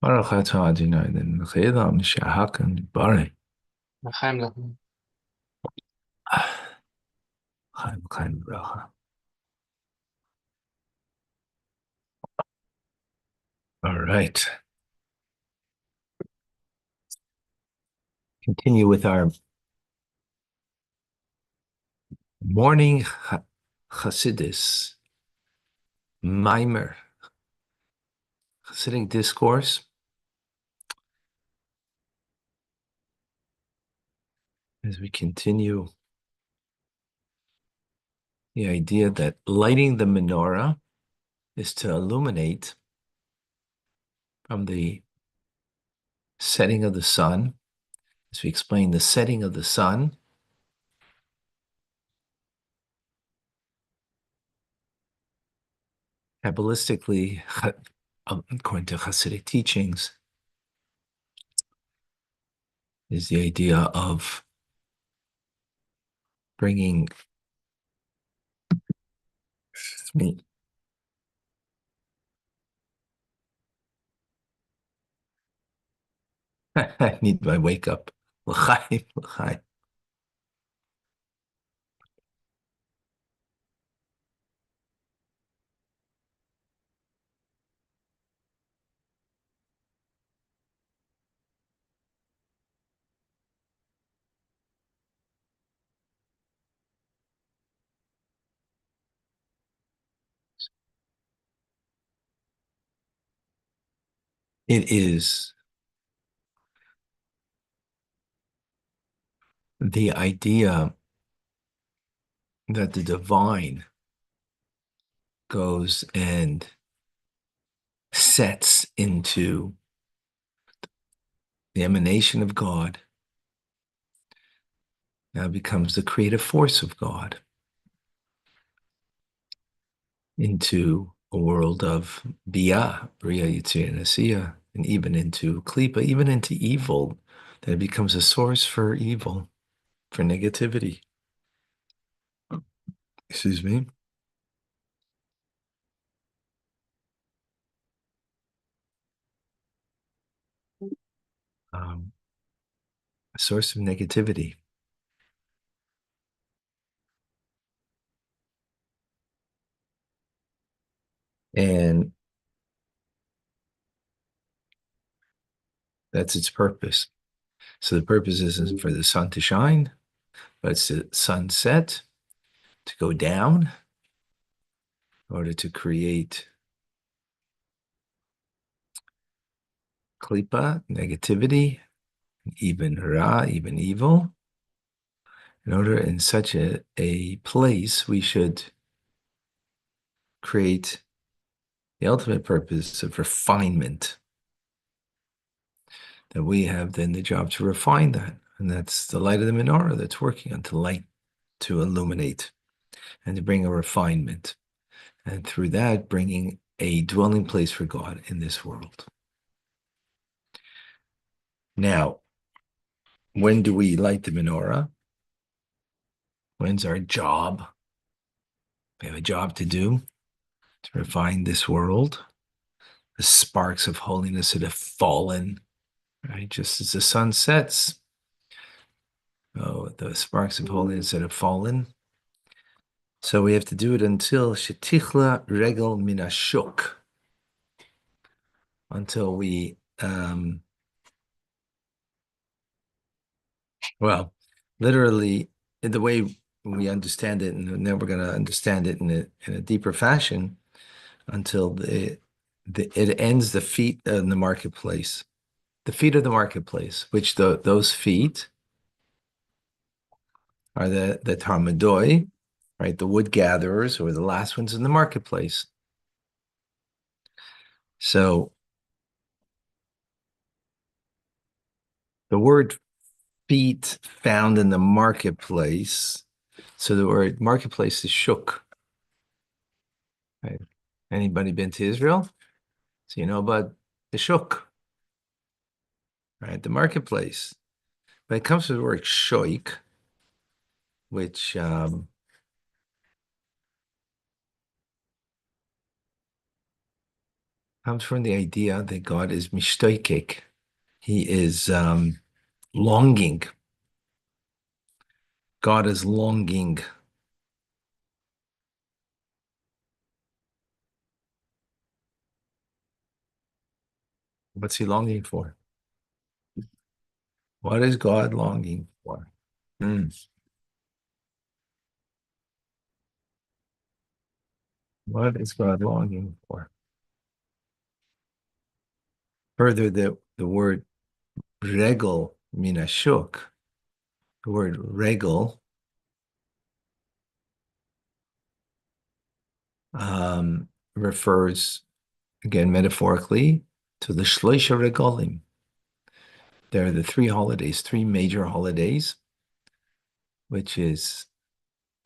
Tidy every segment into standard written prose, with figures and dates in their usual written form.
Baruch atah Adonai l'olam she'ahakan b'arei. L'chaim, l'chaim. Chaim, chaim, bracha. All right. Continue with our morning Chassidus, Mimer, Chassidic discourse, as we continue the idea that lighting the menorah is to illuminate from the setting of the sun. As we explain, the setting of the sun, Kabbalistically, according to Hasidic teachings, is the idea of bringing me. I need my wake up. L'chaim, l'chaim. It is the idea that the divine goes and sets into the emanation of God, now becomes the creative force of God into a world of Bia, Bria, Yitzir, and Asiya, and even into Klipa, even into evil, that it becomes a source for evil, for negativity. Excuse me. A source of negativity. And that's its purpose. So the purpose isn't for the sun to shine, but it's the sunset to go down in order to create klipa, negativity, even ra, even evil. In order, in such a place, we should create the ultimate purpose of refinement. That we have then the job to refine that. And that's the light of the menorah that's working on to light, to illuminate, and to bring a refinement. And through that, bringing a dwelling place for God in this world. Now, when do we light the menorah? When's our job? We have a job to do to refine this world. The sparks of holiness that have fallen, right? Just as the sun sets, the sparks of holiness that have fallen. So we have to do it until shetichla regel minashuk, until we, well, literally, in the way we understand it, and then we're going to understand it in a deeper fashion, until it ends the feet in the marketplace, the feet of the marketplace, which those feet are the Talmudoi, right? The wood gatherers, or the last ones in the marketplace. So the word feet found in the marketplace. So the word marketplace is shuk. Right? Anybody been to Israel? So you know about the shuk, right? The marketplace. But it comes from the word shoik, which Comes from the idea that God is mishtoikek. He is longing. God is longing. What's he longing for? What is God longing for? Hmm. What is God longing for? Further, the word regel minashuk, the word regel refers, again, metaphorically, to the shloisha regalim. There are the three holidays, three major holidays, which is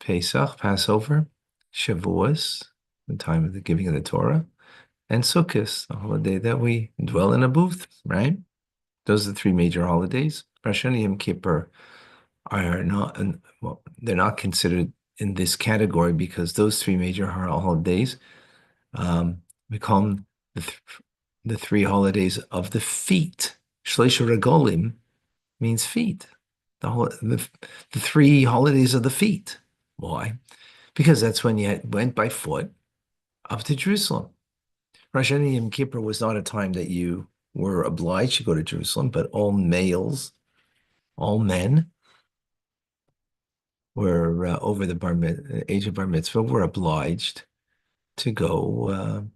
Pesach, Passover, Shavuos, the time of the giving of the Torah, and Sukkot, the holiday that we dwell in a booth, right? Those are the three major holidays. Rosh Hashanah, Yom Kippur are not, well, they're not considered in this category because those three major holidays, we call them the three holidays of the feet. Shleisha Regolim means feet. The three holidays of the feet. Why? Because that's when you went by foot up to Jerusalem. Rosh Hashanah Yom Kippur was not a time that you were obliged to go to Jerusalem, but all males, all men were over the age of bar mitzvah were obliged to go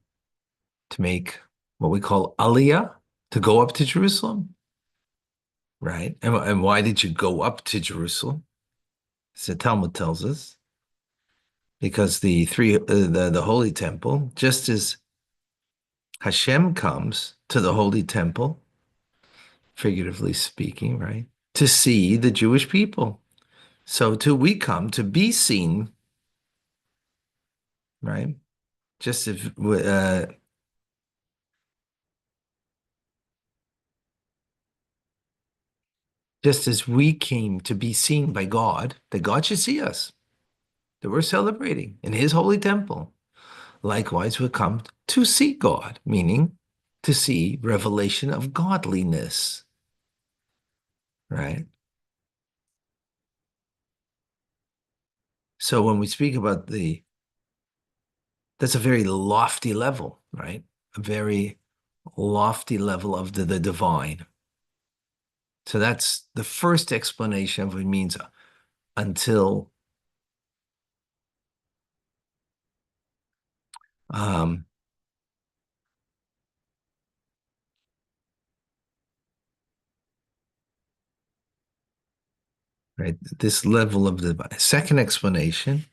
to make what we call aliyah, to go up to Jerusalem, right? And why did you go up to Jerusalem? As the Talmud tells us, because the holy temple, just as Hashem comes to the holy temple, figuratively speaking, right, to see the Jewish people, so too we come to be seen, right? Just if just as we came to be seen by God, that God should see us, that we're celebrating in his holy temple. Likewise, we come to see God, meaning to see revelation of godliness, right? So when we speak about that's a very lofty level, right? A very lofty level of the divine. So that's the first explanation of what it means until right? This level of the second explanation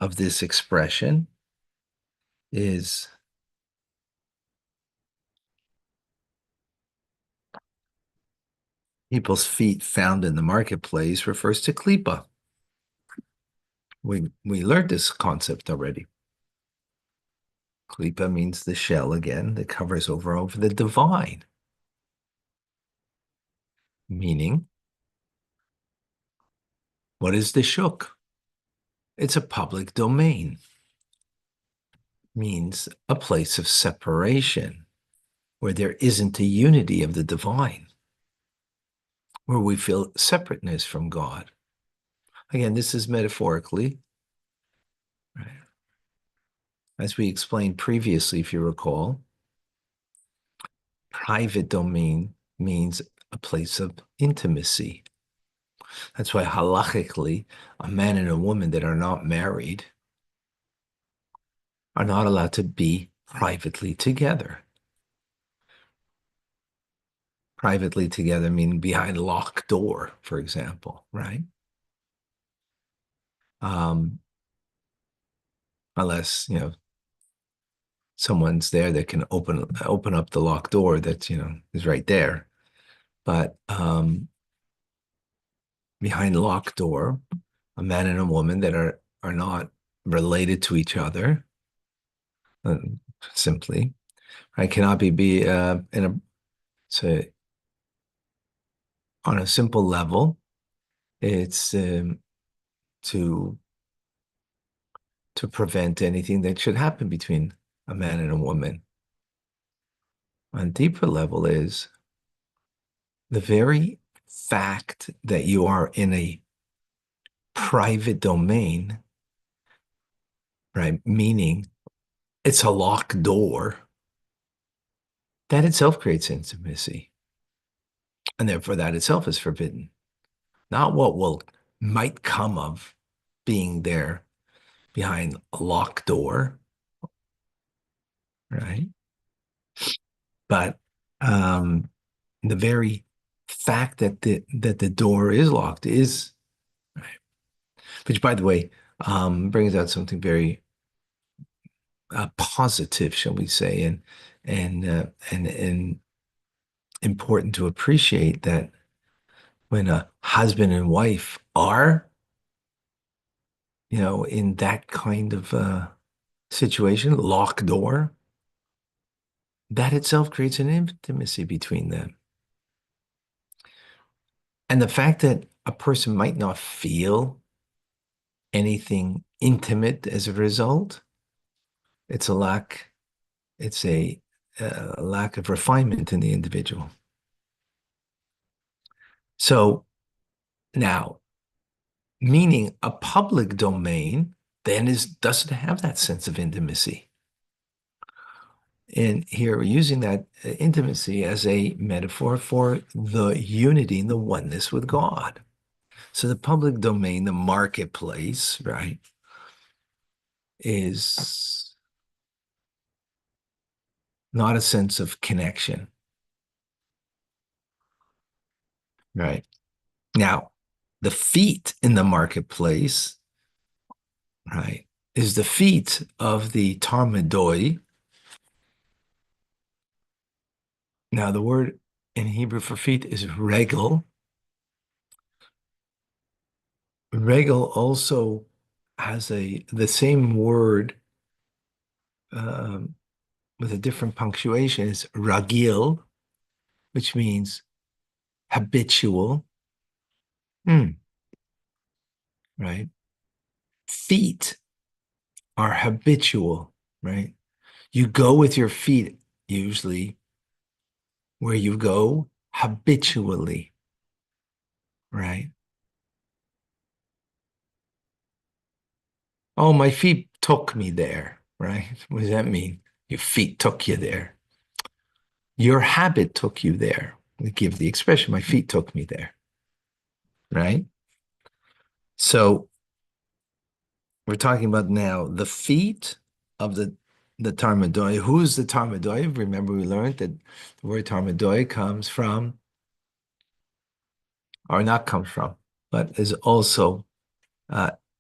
of this expression is people's feet found in the marketplace refers to klipa. We learned this concept already. Klipa means the shell again that covers over the divine, meaning what is the shuk? It's a public domain, means a place of separation where there isn't a unity of the divine, where we feel separateness from God. Again, this is metaphorically, right? As we explained previously, if you recall, private domain means a place of intimacy. That's why halachically, a man and a woman that are not married are not allowed to be privately together. Privately together meaning behind locked door, for example, right? Unless, someone's there that can open up the locked door that, is right there. But behind locked door, a man and a woman that are not related to each other, uh, simply, right? Cannot be in a so on a simple level. It's to prevent anything that should happen between a man and a woman. on a deeper level is the very fact that you are in a private domain, right? Meaning it's a locked door, that itself creates intimacy. And therefore that itself is forbidden. Not what might come of being there behind a locked door, right? But the very fact that the door is locked is right. Which, by the way, brings out something very positive, shall we say, and important to appreciate that when a husband and wife are, in that kind of situation, locked door, that itself creates an intimacy between them. And the fact that a person might not feel anything intimate as a result, it's a lack, it's a lack of refinement in the individual. So now, meaning a public domain then doesn't have that sense of intimacy. And here we're using that intimacy as a metaphor for the unity and the oneness with God. So the public domain, the marketplace, right, is not a sense of connection, right? Now, the feet in the marketplace, right, is the feet of the Tarmadoi. Now, the word in Hebrew for feet is regel. Regel also has the same word with a different punctuation is ragil, which means habitual. Right? Feet are habitual, right? You go with your feet usually where you go habitually, right? Oh, my feet took me there, right? What does that mean? Your feet took you there. Your habit took you there. We give the expression, my feet took me there, right? So we're talking about now the feet of the Tarmadoi. Who's the Tarmadoi? Remember, we learned that the word Tarmadoi comes from, or not comes from, but is also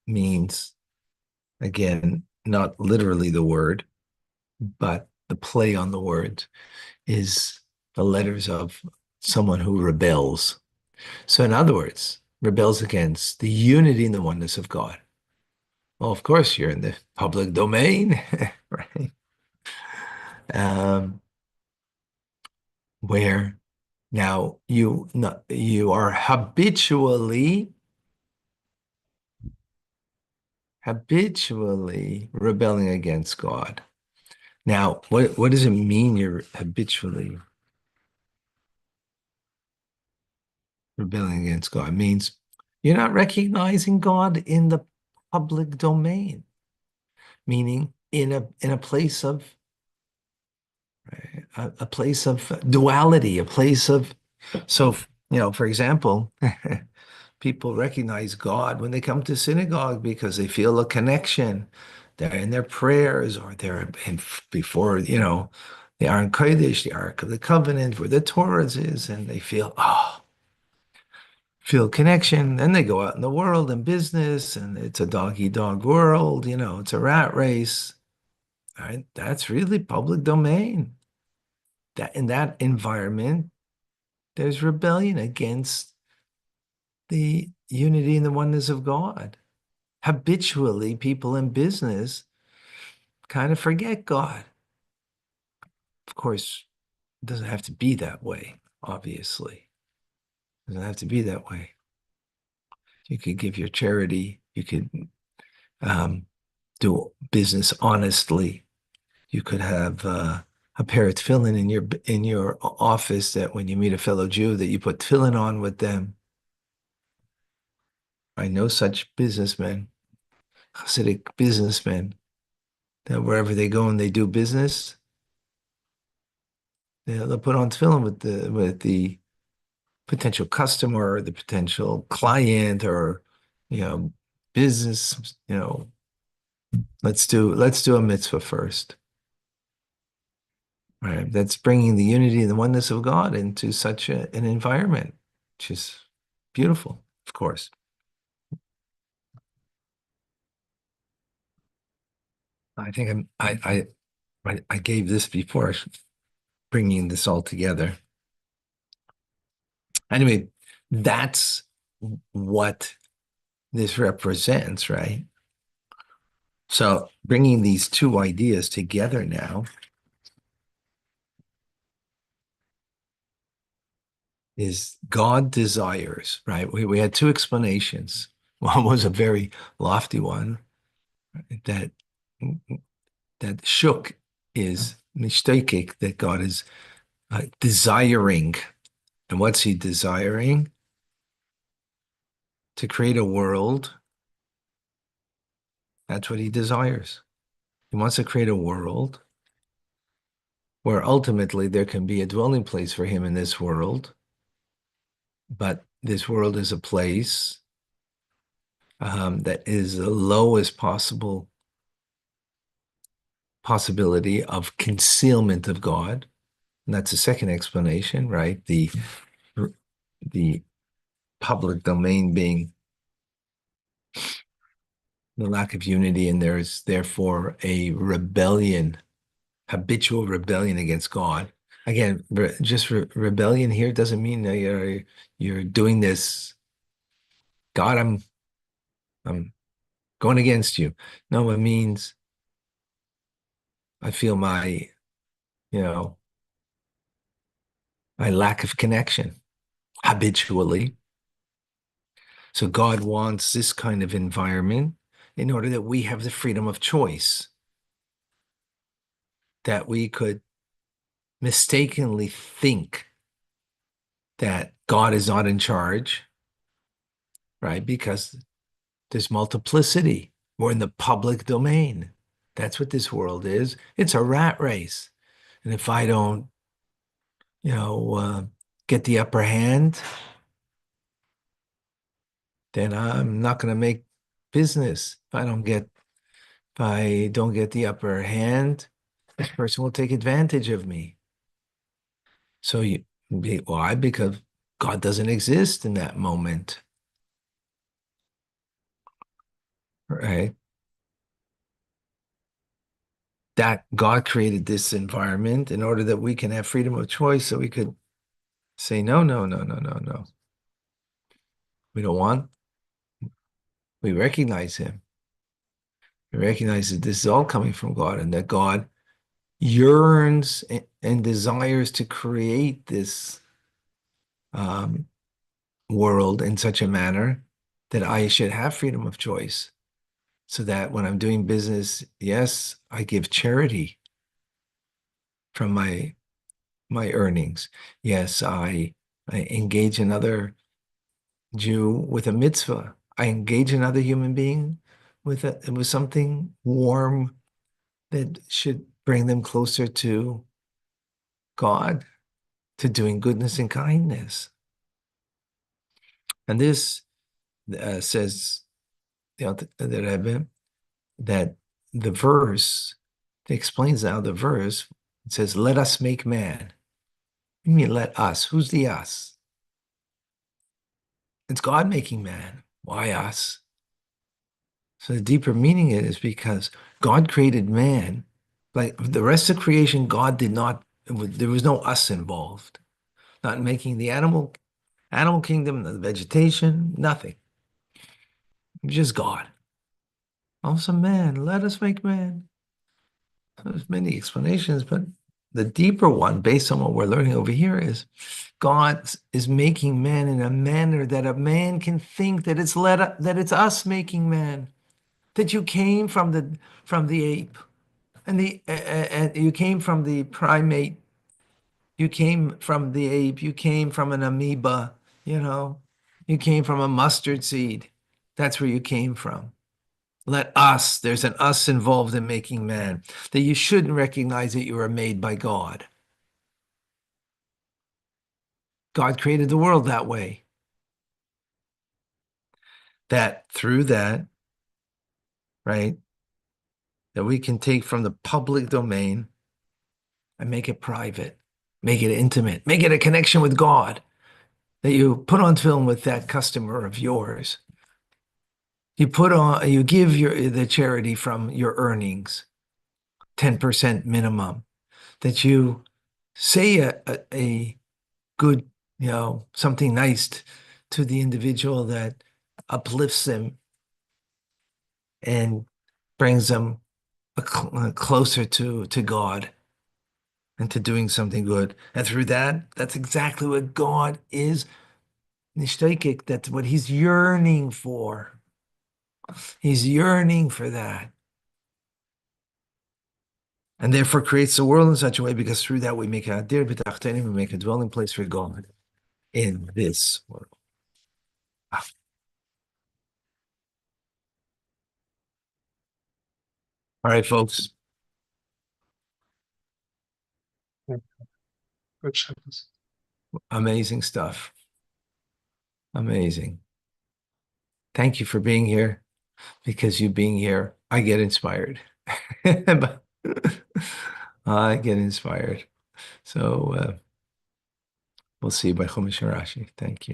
means, again, not literally the word, but the play on the word is the letters of someone who rebels. So in other words, rebels against the unity and the oneness of God. Well, of course, you're in the public domain, right? Where now you are habitually rebelling against God. Now, what does it mean you're habitually rebelling against God? It means you're not recognizing God in the public domain, meaning in a place of a place of duality, a place of so for example, people recognize God when they come to synagogue because they feel a connection. They're in their prayers or they're before, the Aron Kodesh, the Ark of the Covenant, where the Torah is, and they feel connection. Then they go out in the world and business, and it's a dog-eat-dog world, it's a rat race. All right? That's really public domain. That in that environment, there's rebellion against the unity and the oneness of God. Habitually, people in business kind of forget God. Of course, it doesn't have to be that way, obviously. It doesn't have to be that way. You could give your charity. You could do business honestly. You could have a a pair of tefillin in your office that when you meet a fellow Jew that you put tefillin on with them. I know such businessmen, Hasidic businessmen, that wherever they go and they do business, they'll put on tefillin with the potential customer or the potential client or you know business. Let's do a mitzvah first. Right. That's bringing the unity and the oneness of God into such an environment, which is beautiful, of course. I think I gave this before, bringing this all together. Anyway, that's what this represents, right? So bringing these two ideas together now is God desires, right? We had two explanations. One was a very lofty one, that shuk is mishtakik, that God is desiring. And what's he desiring? To create a world. That's what he desires. He wants to create a world where ultimately there can be a dwelling place for him in this world. But this world is a place that is the lowest possible possibility of concealment of God. And that's the second explanation, right? The public domain being the lack of unity, and there's therefore a rebellion, habitual rebellion against God. Again, just rebellion here doesn't mean that you're doing this. God, I'm going against you. No, it means I feel you know, my lack of connection habitually. So God wants this kind of environment in order that we have the freedom of choice, that we could mistakenly think that God is not in charge, right? Because there's multiplicity. We're in the public domain. That's what this world is. It's a rat race. And if I don't, get the upper hand, then I'm not going to make business. If I don't get the upper hand, this person will take advantage of me. So why? Because God doesn't exist in that moment, right? That God created this environment in order that we can have freedom of choice, so we could say, no, no, no, no, no, no. We don't want. We recognize him. We recognize that this is all coming from God, and that God yearns and desires to create this world in such a manner that I should have freedom of choice, so that when I'm doing business, yes, I give charity from my earnings. Yes, I engage another Jew with a mitzvah. I engage another human being with something warm that should bring them closer to God, to doing goodness and kindness. And this says, the Rebbe, that the verse, it explains now the verse, it says, let us make man. You mean let us? Who's the us? It's God making man. Why us? So the deeper meaning is because God created man. Like the rest of creation, God did not, there was no us involved. Not making the animal kingdom, the vegetation, nothing. Just God. Also man, let us make man. There's many explanations, but the deeper one, based on what we're learning over here, is God is making man in a manner that a man can think that it's us making man, that you came from the ape. and you came from the primate, you came from the ape, you came from an amoeba, you know, you came from a mustard seed. That's where you came from. There's an us involved in making man, that you shouldn't recognize that you are made by God. God created the world that way. That through that, right, that we can take from the public domain and make it private, make it intimate, make it a connection with God, that you put on film with that customer of yours. You give the charity from your earnings, 10% minimum, that you say a good, something nice to the individual that uplifts them and brings them closer to God and to doing something good. And through that, that's exactly what God is. Nishtaikik, that's what he's yearning for. He's yearning for that. And therefore creates the world in such a way, because through that we make a dir b'tachtenim, we make a dwelling place for God in this world. All right, folks. Good Shabbos. Amazing stuff. Amazing. Thank you for being here, because you being here, I get inspired. I get inspired. So we'll see you by Chumash and Rashi. Thank you.